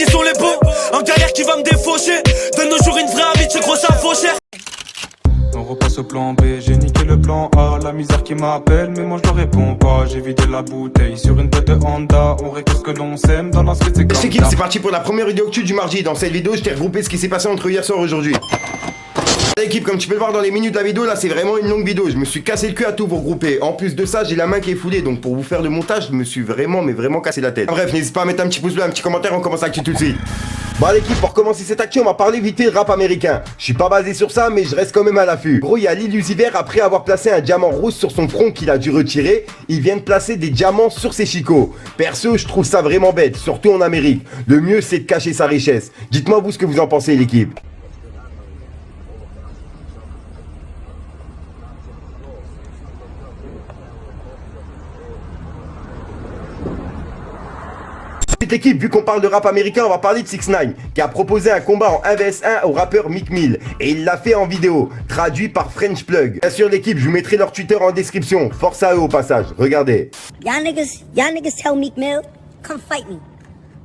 qui sont les bons. En galère qui va me défaucher. De nos jours une vraie amitié, gros ça vaut cher. On repasse au plan B, j'ai niqué le plan A. La misère qui m'appelle, mais moi je ne réponds pas. J'ai vidé la bouteille sur une tête de Honda. On récolte ce que l'on sème dans la suite, c'est comme ça. L'équipe, c'est parti pour la première vidéo actu du mardi. Dans cette vidéo, je t'ai regroupé ce qui s'est passé entre hier soir et aujourd'hui. L'équipe, comme tu peux le voir dans les minutes de la vidéo, là c'est vraiment une longue vidéo. Je me suis cassé le cul à tout vous regrouper. En plus de ça, j'ai la main qui est foulée. Donc pour vous faire le montage, je me suis vraiment cassé la tête. Bref, n'hésite pas à mettre un petit pouce bleu, un petit commentaire. On commence l'actu tout de suite. Bon l'équipe, pour commencer cette actu, on va parler vite fait de rap américain. Je suis pas basé sur ça, mais je reste quand même à l'affût. Gros, il y a Lil Uzi Vert, après avoir placé un diamant rouge sur son front qu'il a dû retirer, il vient de placer des diamants sur ses chicots. Perso, je trouve ça vraiment bête, surtout en Amérique. Le mieux, c'est de cacher sa richesse. Dites-moi vous ce que vous en pensez l'équipe. Cette équipe, vu qu'on parle de rap américain, on va parler de 6ix9ine qui a proposé un combat en 1 vs 1 au rappeur Meek Mill et il l'a fait en vidéo, traduit par French Plug. Bien sûr l'équipe, je vous mettrai leur Twitter en description. Force à eux au passage, regardez. Y'all niggas tell Meek Mill, come fight me.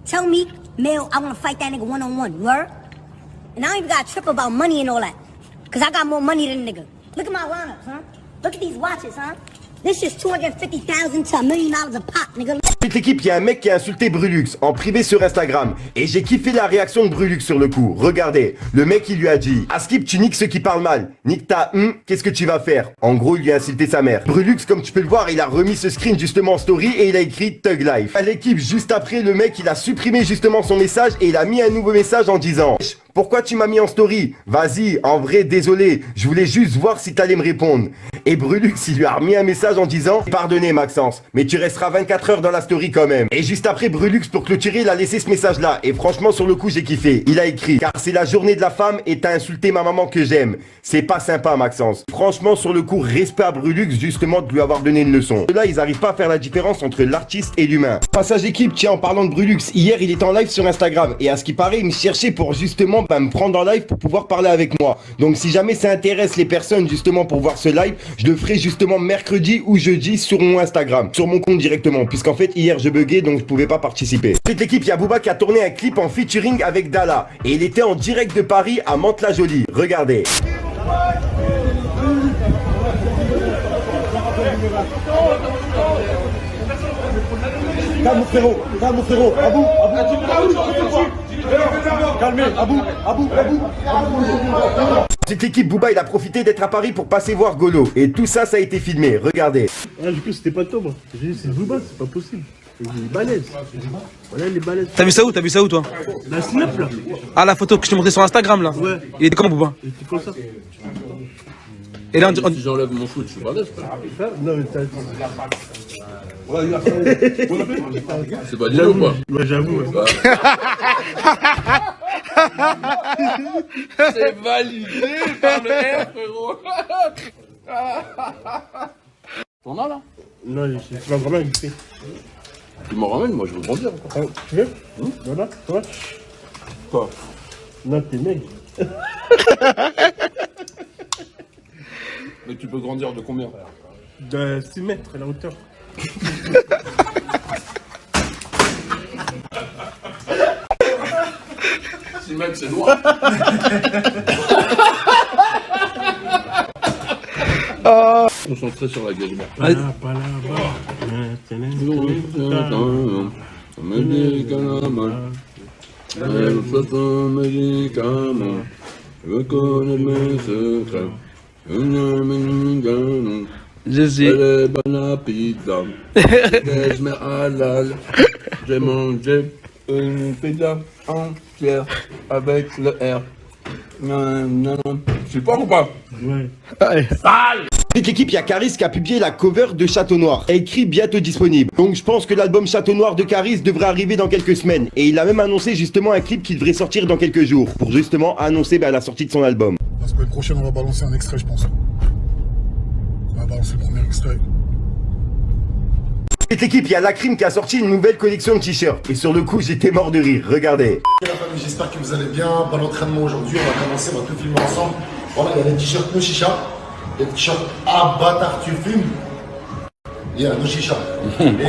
Tell Meek Mill I wanna fight that nigga one-on-one, you heard? And I don't even gotta trip about money and all that. Cause I got more money than a nigga. Look at my lineups, huh? Look at these watches, huh? This is $250,000 to $1 million a pop, nigga. L'équipe, il y a un mec qui a insulté Brulux en privé sur Instagram et j'ai kiffé la réaction de Brulux sur le coup. Regardez, le mec il lui a dit: Askip, tu niques ceux qui parlent mal, nique ta qu'est-ce que tu vas faire? En gros, il lui a insulté sa mère. Brulux, comme tu peux le voir, il a remis ce screen justement en story et il a écrit Thug Life. À l'équipe, juste après, le mec il a supprimé justement son message et il a mis un nouveau message en disant: pourquoi tu m'as mis en story? Vas-y, en vrai, désolé, je voulais juste voir si t'allais me répondre. Et Brulux, il lui a remis un message en disant: pardonnez Maxence, mais tu resteras 24 heures dans la story quand même. Et juste après, Brulux, pour clôturer, il a laissé ce message-là. Et franchement, sur le coup, j'ai kiffé. Il a écrit: car c'est la journée de la femme et t'as insulté ma maman que j'aime. C'est pas sympa, Maxence. Franchement, sur le coup, respect à Brulux, justement, de lui avoir donné une leçon. Là, ils arrivent pas à faire la différence entre l'artiste et l'humain. Passage équipe, tiens, en parlant de Brulux, hier, il était en live sur Instagram. Et à ce qui paraît, il me cherchait pour justement me prendre en live pour pouvoir parler avec moi. Donc si jamais ça intéresse les personnes justement pour voir ce live, je le ferai justement mercredi ou jeudi sur mon Instagram, sur mon compte directement, puisqu'en fait hier je buguais donc je pouvais pas participer. Cette équipe, il y a Booba qui a tourné un clip en featuring avec Dalla et il était en direct de Paris à Mantes-la-Jolie. Regardez. Calme mon frérot, Abou. Calmez, Abou. Cette équipe, Booba, il a profité d'être à Paris pour passer voir Golo. Et tout ça, ça a été filmé, regardez. Ah, du coup, c'était pas toi, moi. J'ai dit, c'est Booba, c'est pas possible. Il est balèze. Voilà, il est balèze. T'as vu ça où toi? La snap, là. Ah, la photo que je t'ai montré sur Instagram, là. Ouais. Il était comment, Booba? Il était comme ça. Et là, Si j'enlève mon foot, je suis balèze. Non, mais t'as... C'est pas Dino ou pas? Ouais, j'avoue. Ouais. C'est validé par le R, frérot. T'en as là? Non, c'est pas vraiment vite fait. Tu m'en ramènes, moi je veux grandir. Ah, tu veux? Voilà, toi? Quoi? Non, t'es mec. Mais tu peux grandir de combien? De 6 mètres, la hauteur. Si mec, c'est noir. Concentré sur la gueule. Pas Je connais mes secrets. Jésus. Elle est bonne la pizza. Je mets halal. J'ai mangé une pizza entière avec le R. Je suis pas ou pas? Ouais. Cette équipe, il y a Caris qui a publié la cover de Château Noir, écrit bientôt disponible. Donc je pense que l'album Château Noir de Caris devrait arriver dans quelques semaines. Et il a même annoncé justement un clip qui devrait sortir dans quelques jours, pour justement annoncer la sortie de son album. La semaine prochaine, on va balancer un extrait, je pense. On va balancer le premier extrait. Cette équipe, il y a Lacrim qui a sorti une nouvelle collection de t-shirts. Et sur le coup, j'étais mort de rire, regardez. La famille, j'espère que vous allez bien. Pas l'entraînement aujourd'hui, on va commencer, on va tout filmer ensemble. Voilà, il y a les t-shirts No Chicha, les t-shirts Ah Bâtard tu fumes. Yeah, no chicha.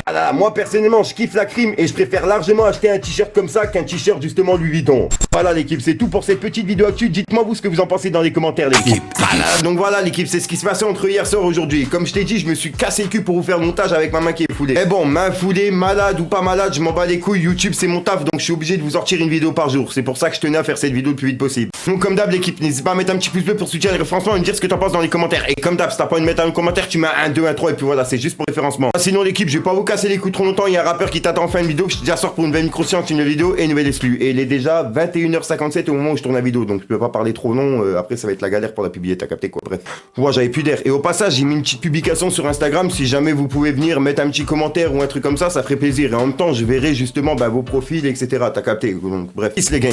Voilà, moi personnellement je kiffe la crime et je préfère largement acheter un t-shirt comme ça qu'un t-shirt justement Louis Vuitton. Voilà l'équipe, c'est tout pour cette petite vidéo actu. Dites-moi vous ce que vous en pensez dans les commentaires l'équipe. Voilà, donc voilà l'équipe, c'est ce qui se passait entre hier soir et aujourd'hui. Comme je t'ai dit, je me suis cassé le cul pour vous faire le montage avec ma main qui est foulée. Mais bon, main foulée, malade ou pas malade, je m'en bats les couilles. YouTube c'est mon taf, donc je suis obligé de vous sortir une vidéo par jour. C'est pour ça que je tenais à faire cette vidéo le plus vite possible. Donc comme d'hab l'équipe, n'hésite pas à mettre un petit pouce bleu pour soutenir les référencements et me dire ce que t'en penses dans les commentaires. Et comme d'hab, si t'as pas envie de mettre un commentaire, tu mets un 2, un 3 et puis voilà, c'est juste pour référencement. Sinon l'équipe, je vais pas vous casser les couilles trop longtemps, il y a un rappeur qui t'attend en fin de vidéo, je te dis à soir pour une nouvelle micro-science, une nouvelle vidéo et une nouvelle exclue. Et il est déjà 21h57 au moment où je tourne la vidéo, donc je peux pas parler trop long, après ça va être la galère pour la publier, t'as capté quoi, bref. Moi j'avais plus d'air. Et au passage, j'ai mis une petite publication sur Instagram, si jamais vous pouvez venir mettre un petit commentaire ou un truc comme ça ferait plaisir. Et en même temps, je verrai justement vos profils, etc. T'as capté, donc bref, peace les gars.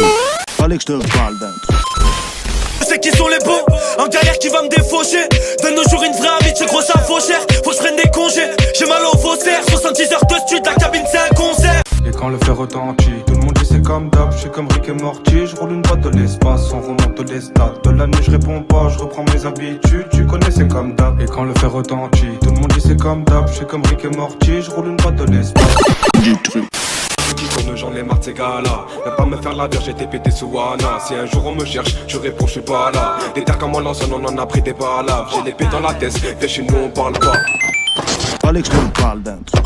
Fallait que je te parle d'un truc. C'est qui sont les beaux, en galère qui va me défaucher. De nos jours une vraie amitié, gros ça vaut cher. Faut que je prenne des congés, j'ai mal au faussaire. 70 heures de stud, la cabine c'est un concert. Et quand le fer retentit, tout le monde dit c'est comme d'hab. Je suis comme Rick et Morty, je roule une boîte de l'espace, on remonte les stats. De la nuit je réponds pas, je reprends mes habitudes, tu connais c'est comme d'hab. Et quand le fer retentit, tout le monde dit c'est comme d'hab. Je suis comme Rick et Morty, je roule une boîte de l'espace. Du truc. Qui tourne, j'en ai marre de ces gars-là. Même pas me faire la verge, j'étais pété sous Wana. Si un jour on me cherche, je réponds, je suis pas là. Des terres comme moi l'ancien, on en a pris des balles. J'ai l'épée dans la tête, de chez nous on parle pas. Fallait que je te parle d'un truc.